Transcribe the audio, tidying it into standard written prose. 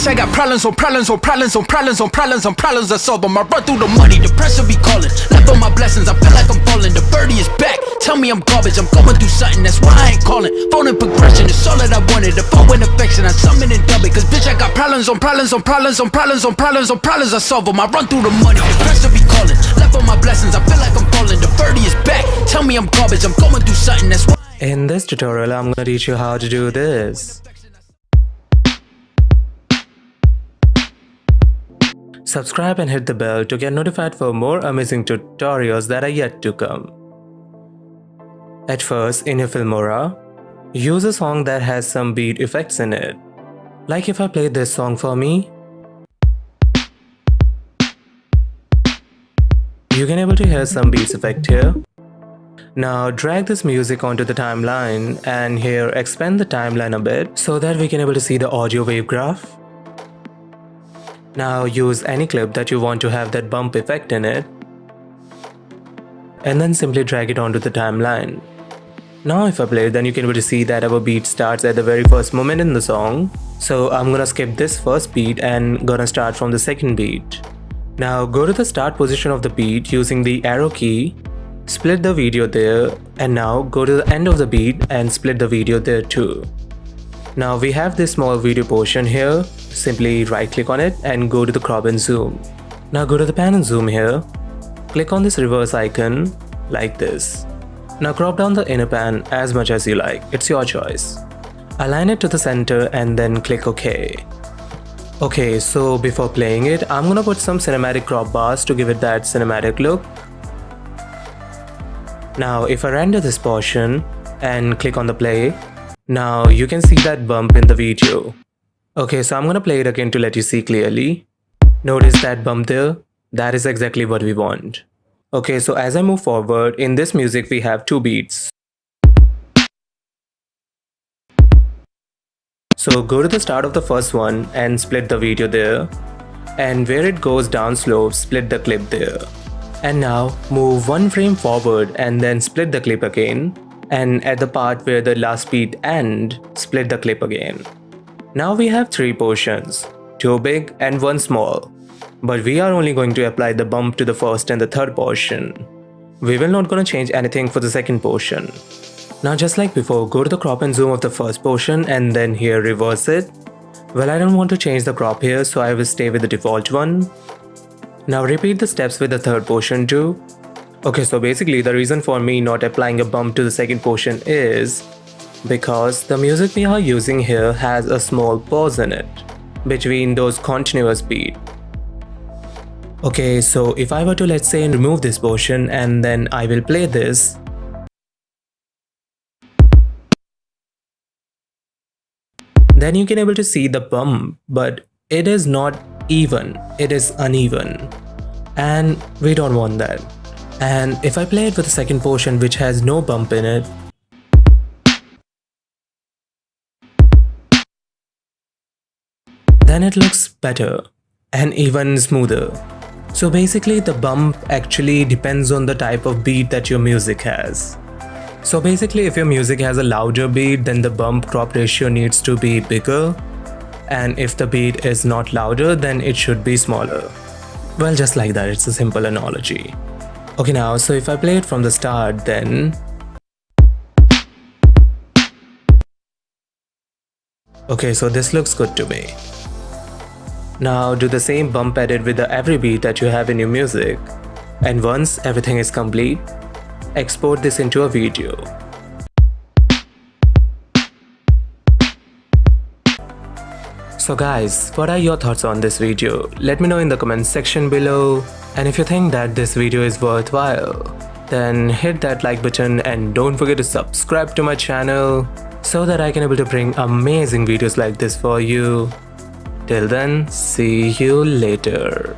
Bitch, I got problems on problems on problems on problems on problems on problems I solve them. I run through the money, the pressure be calling. Left on my blessings, I feel like I'm falling. The birdie is back, tell me I'm garbage. I'm going through something, that's why I ain't calling. Phone and progression, it's all that I wanted. The phone with affection, I summon and dub it. Cause bitch, I got problems on problems on problems on problems on problems on problems I solve them. I run through the money, the pressure be calling. Left on my blessings, I feel like I'm falling. The birdie is back, tell me I'm garbage. I'm going through something, that's why. In this tutorial, I'm gonna teach you how to do this. Subscribe and hit the bell to get notified for more amazing tutorials that are yet to come. At first, in your Filmora, use a song that has some beat effects in it. Like if I play this song for me, you can able to hear some beats effect here. Now drag this music onto the timeline and here expand the timeline a bit so that we can able to see the audio wave graph. Now use any clip that you want to have that bump effect in it and then simply drag it onto the timeline. Now if I play it, then you can able to see that our beat starts at the very first moment in the song. So I'm gonna skip this first beat and gonna start from the second beat. Now go to the start position of the beat using the arrow key. Split the video there and now go to the end of the beat and split the video there too. Now we have this small video portion here, simply right click on it and go to the crop and zoom. Now go to the pan and zoom here, click on this reverse icon like this. Now crop down the inner pan as much as you like, it's your choice. Align it to the center and then click OK. Okay, so before playing it, I'm gonna put some cinematic crop bars to give it that cinematic look. Now if I render this portion and click on the play, now you can see that bump in the video. Okay, so I'm gonna play it again to let you see clearly. Notice that bump there? That is exactly what we want. Okay, so as I move forward, in this music we have two beats. So go to the start of the first one and split the video there. And where it goes down slow, split the clip there. And now move one frame forward and then split the clip again. And at the part where the last beat ends, split the clip again. Now we have three portions, two big and one small. But we are only going to apply the bump to the first and the third portion. We will not gonna change anything for the second portion. Now just like before, go to the crop and zoom of the first portion and then here reverse it. Well, I don't want to change the crop here, so I will stay with the default one. Now repeat the steps with the third portion too. Okay, so basically the reason for me not applying a bump to the second portion is because the music we are using here has a small pause in it between those continuous beats. Okay, so if I were to let's say remove this portion and then I will play this, then you can able to see the bump, but it is not even, it is uneven, and we don't want that. And if I play it with the second portion which has no bump in it, then it looks better and even smoother. So basically the bump actually depends on the type of beat that your music has. So basically if your music has a louder beat, then the bump crop ratio needs to be bigger. And if the beat is not louder, then it should be smaller. Well, just like that, it's a simple analogy. Okay, now so if I play it from the start, then okay, so this looks good to me. Now do the same bump edit with every beat that you have in your music, and once everything is complete, export this into a video. So guys, what are your thoughts on this video? Let me know in the comments section below. And if you think that this video is worthwhile, then hit that like button and don't forget to subscribe to my channel so that I can able to bring amazing videos like this for you. Till then, see you later.